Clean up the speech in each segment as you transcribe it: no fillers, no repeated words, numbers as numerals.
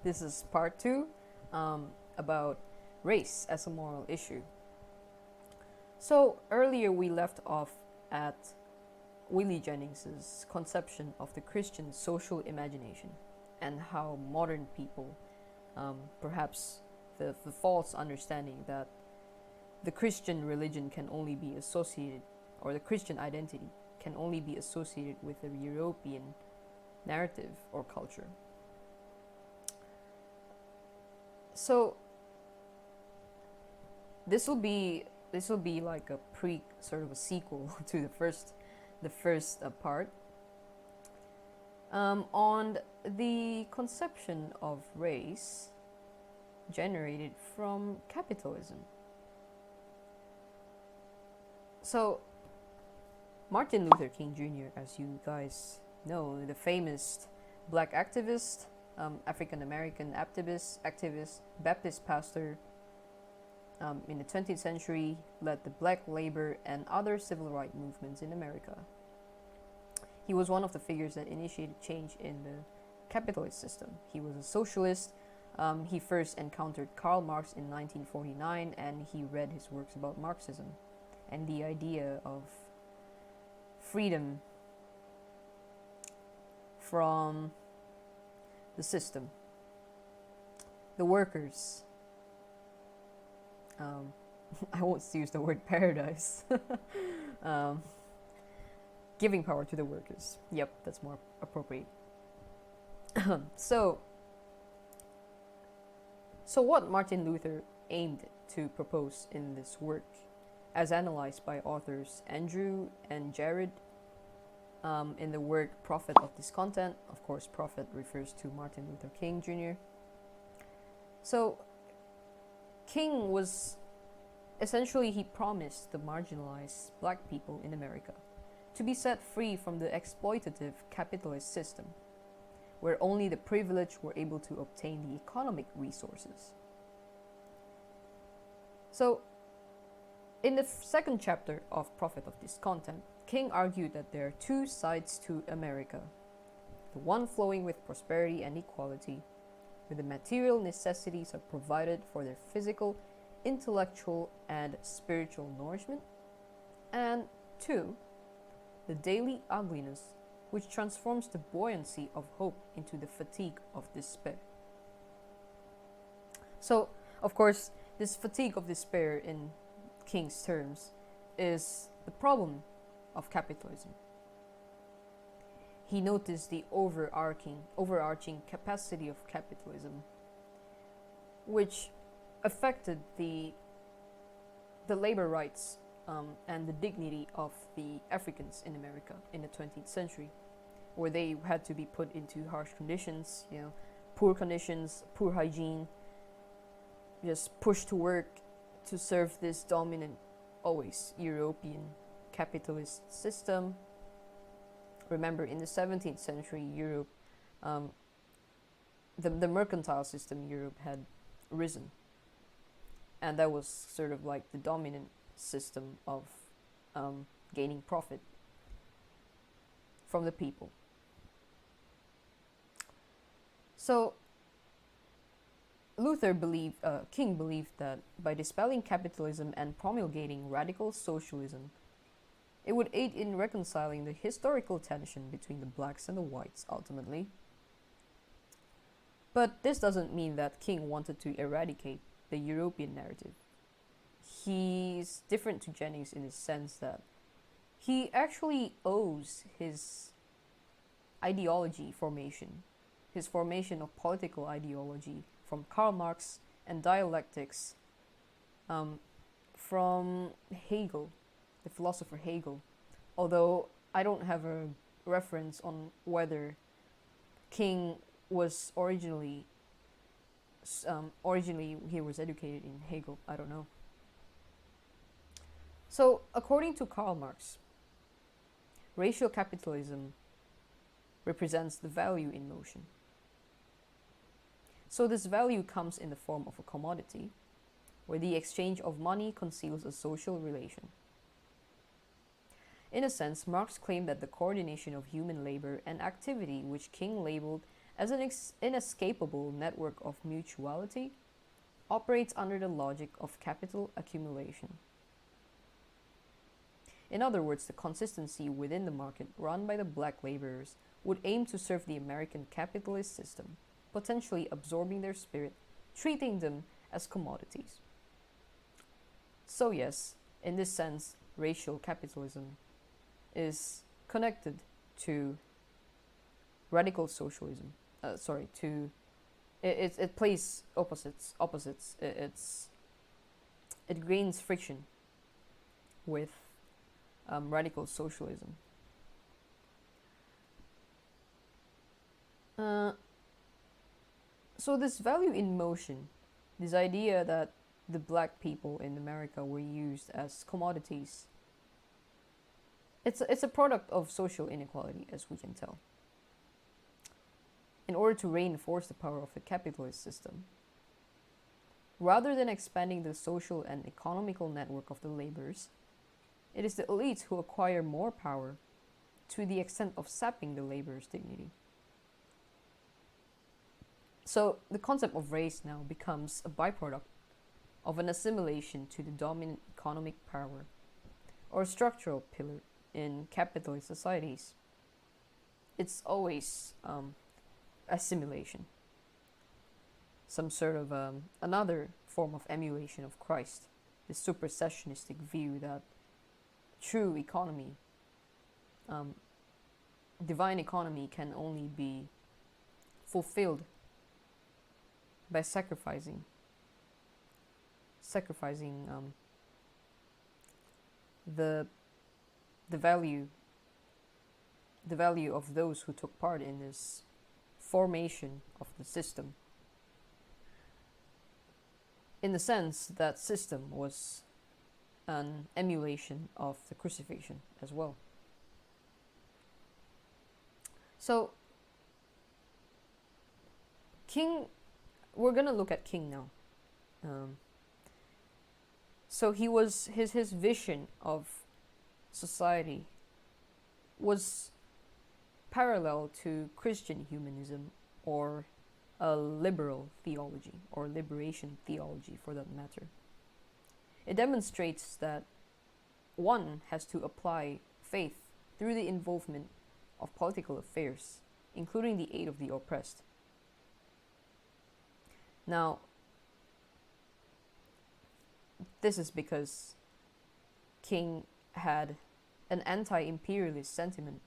This is part two about race as a moral issue. So earlier we left off at Willie Jennings's conception of the Christian social imagination and how modern people, perhaps the false understanding that the Christian religion can only be associated, or the Christian identity can only be associated with a European narrative or culture. So this will be like a sort of a sequel to the first part on the conception of race generated from capitalism. So Martin Luther King Jr., as you guys know, the famous black activist, African American activist, Baptist pastor, in the 20th century, led the black labor and other civil rights movements in America. He was one of the figures that initiated change in the capitalist system. He was a socialist. He first encountered Karl Marx in 1949, and he read his works about Marxism and the idea of freedom from the system, the workers. I won't use the word paradise. Giving power to the workers. Yep, that's more appropriate. So what Martin Luther aimed to propose in this work, as analyzed by authors Andrew and Jared in the work Prophet of Discontent. Of course, Prophet refers to Martin Luther King Jr. So King was essentially, he promised the marginalized black people in America to be set free from the exploitative capitalist system, where only the privileged were able to obtain the economic resources. So in the second chapter of Prophet of Discontent, King argued that there are two sides to America, the one flowing with prosperity and equality, where the material necessities are provided for their physical, intellectual, and spiritual nourishment, and two, the daily ugliness, which transforms the buoyancy of hope into the fatigue of despair. So, of course, this fatigue of despair in King's terms is the problem of capitalism. He noticed the overarching capacity of capitalism, which affected the labor rights and the dignity of the Africans in America in the 20th century, where they had to be put into harsh conditions, poor conditions, poor hygiene, just pushed to work to serve this dominant, always European capitalist system. Remember, in the 17th century, Europe, the mercantile system in Europe had risen, and that was sort of like the dominant system of gaining profit from the people. So King believed that by dispelling capitalism and promulgating radical socialism, it would aid in reconciling the historical tension between the blacks and the whites ultimately. But this doesn't mean that King wanted to eradicate the European narrative. He's different to Jennings in the sense that he actually owes his ideology formation, his formation of political ideology from Karl Marx and dialectics from Hegel, the philosopher Hegel, although I don't have a reference on whether King was originally he was educated in Hegel. I don't know. So according to Karl Marx, racial capitalism represents the value in motion. So this value comes in the form of a commodity, where the exchange of money conceals a social relation. In a sense, Marx claimed that the coordination of human labor and activity, which King labeled as an inescapable network of mutuality, operates under the logic of capital accumulation. In other words, the consistency within the market run by the black laborers would aim to serve the American capitalist system, potentially absorbing their spirit, treating them as commodities. So yes, in this sense, racial capitalism is connected to radical socialism. It plays opposites. It gains friction with radical socialism. So this value in motion, this idea that the black people in America were used as commodities, it's a product of social inequality, as we can tell. In order to reinforce the power of the capitalist system, rather than expanding the social and economical network of the laborers, it is the elites who acquire more power to the extent of sapping the laborers' dignity. So the concept of race now becomes a byproduct of an assimilation to the dominant economic power or structural pillar in capitalist societies. It's always assimilation, some sort of another form of emulation of Christ, the supersessionistic view that true economy, divine economy, can only be fulfilled by sacrificing the value of those who took part in this formation of the system. In the sense, that system was an emulation of the crucifixion as well. So we're gonna look at King now. So his vision of society was parallel to Christian humanism, or a liberal theology, or liberation theology for that matter. It demonstrates that one has to apply faith through the involvement of political affairs, including the aid of the oppressed. Now, this is because King had an anti-imperialist sentiment,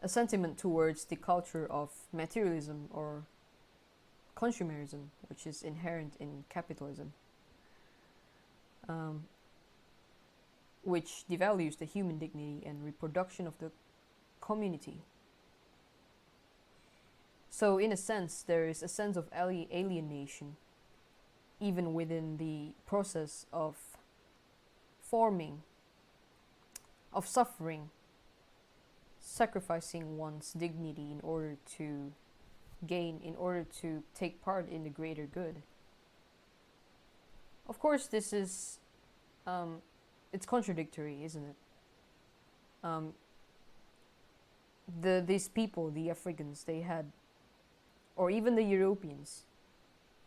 a sentiment towards the culture of materialism or consumerism, which is inherent in capitalism, which devalues the human dignity and reproduction of the community. So in a sense, there is a sense of alienation even within the process of forming, of suffering, sacrificing one's dignity in order to take part in the greater good. Of course, this is, it's contradictory, isn't it? These people, the Africans, they had, or even the Europeans,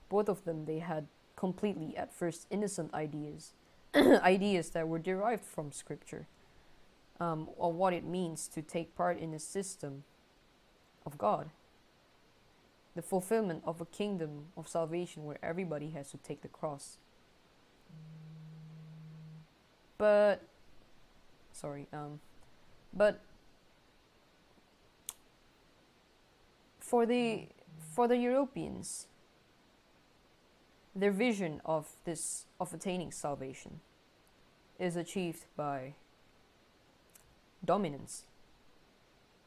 both of them, they had completely, at first, innocent ideas, ideas that were derived from scripture, of what it means to take part in a system of God, the fulfillment of a kingdom of salvation where everybody has to take the cross. But for the Europeans, their vision of attaining salvation is achieved by dominance.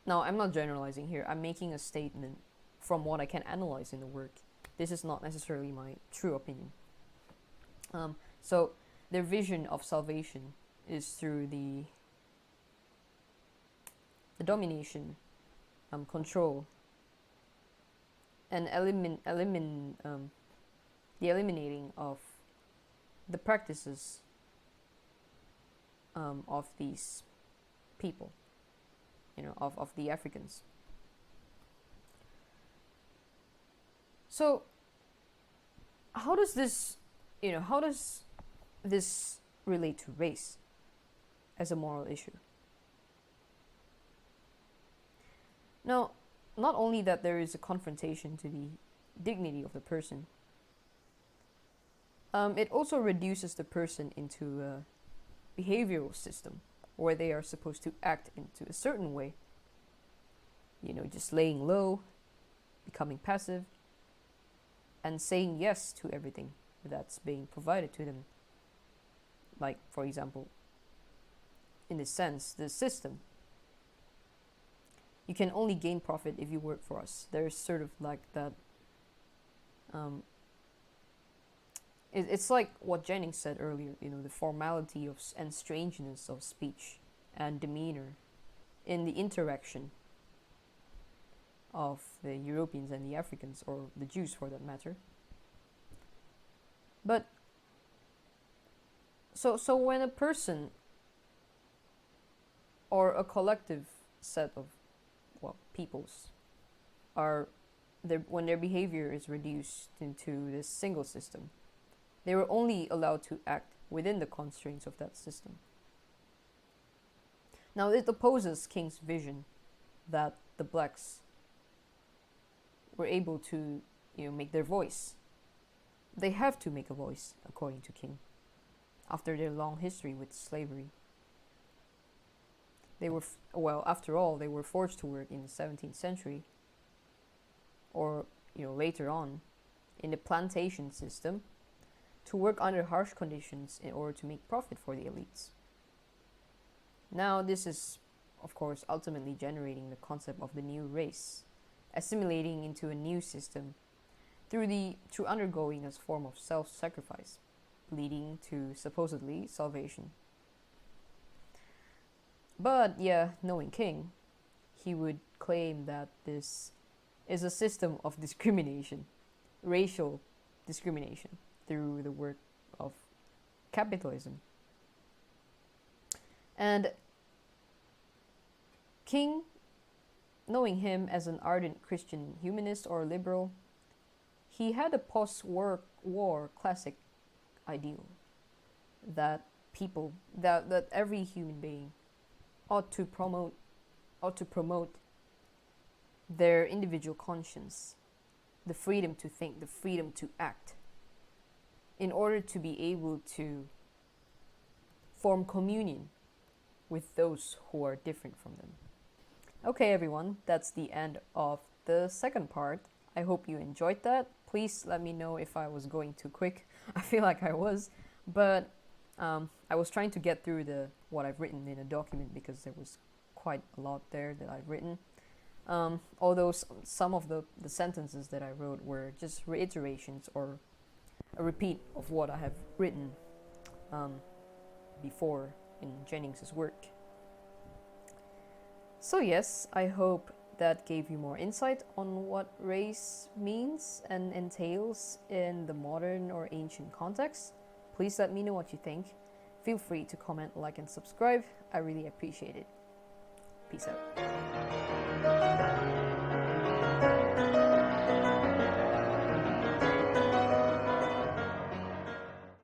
Now, I'm not generalizing here. I'm making a statement from what I can analyze in the work. This is not necessarily my true opinion. So their vision of salvation is through the domination, control, and the eliminating of the practices of these people. of the Africans. So how does this relate to race as a moral issue? Now, not only that there is a confrontation to the dignity of the person, it also reduces the person into a behavioral system where they are supposed to act into a certain way. Just laying low, becoming passive, and saying yes to everything that's being provided to them. Like, for example, in this sense, the system. You can only gain profit if you work for us. There's sort of like that. It's like what Jennings said earlier, the formality and strangeness of speech and demeanor in the interaction of the Europeans and the Africans, or the Jews for that matter. But so when a person or a collective set of peoples when their behavior is reduced into this single system, they were only allowed to act within the constraints of that system. Now, it opposes King's vision that the blacks were able to, make their voice. They have to make a voice, according to King, after their long history with slavery. They were, after all, they were forced to work in the 17th century, or, later on, in the plantation system, to work under harsh conditions in order to make profit for the elites. Now, this is, of course, ultimately generating the concept of the new race, assimilating into a new system through undergoing a form of self-sacrifice, leading to supposedly salvation. But knowing King, he would claim that this is a system of discrimination, racial discrimination, through the work of capitalism. And King, knowing him as an ardent Christian humanist or liberal, he had a post-war classic ideal that every human being ought to promote their individual conscience, the freedom to think, the freedom to act, in order to be able to form communion with those who are different from them. Okay, everyone, that's the end of the second part. I hope you enjoyed that. Please let me know if I was going too quick. I feel like I was, but I was trying to get through what I've written in a document, because there was quite a lot there that I've written. Although some of the sentences that I wrote were just reiterations or a repeat of what I have written before in Jennings's work. So yes, I hope that gave you more insight on what race means and entails in the modern or ancient context. Please let me know what you think. Feel free to comment, like, and subscribe. I really appreciate it. Peace out.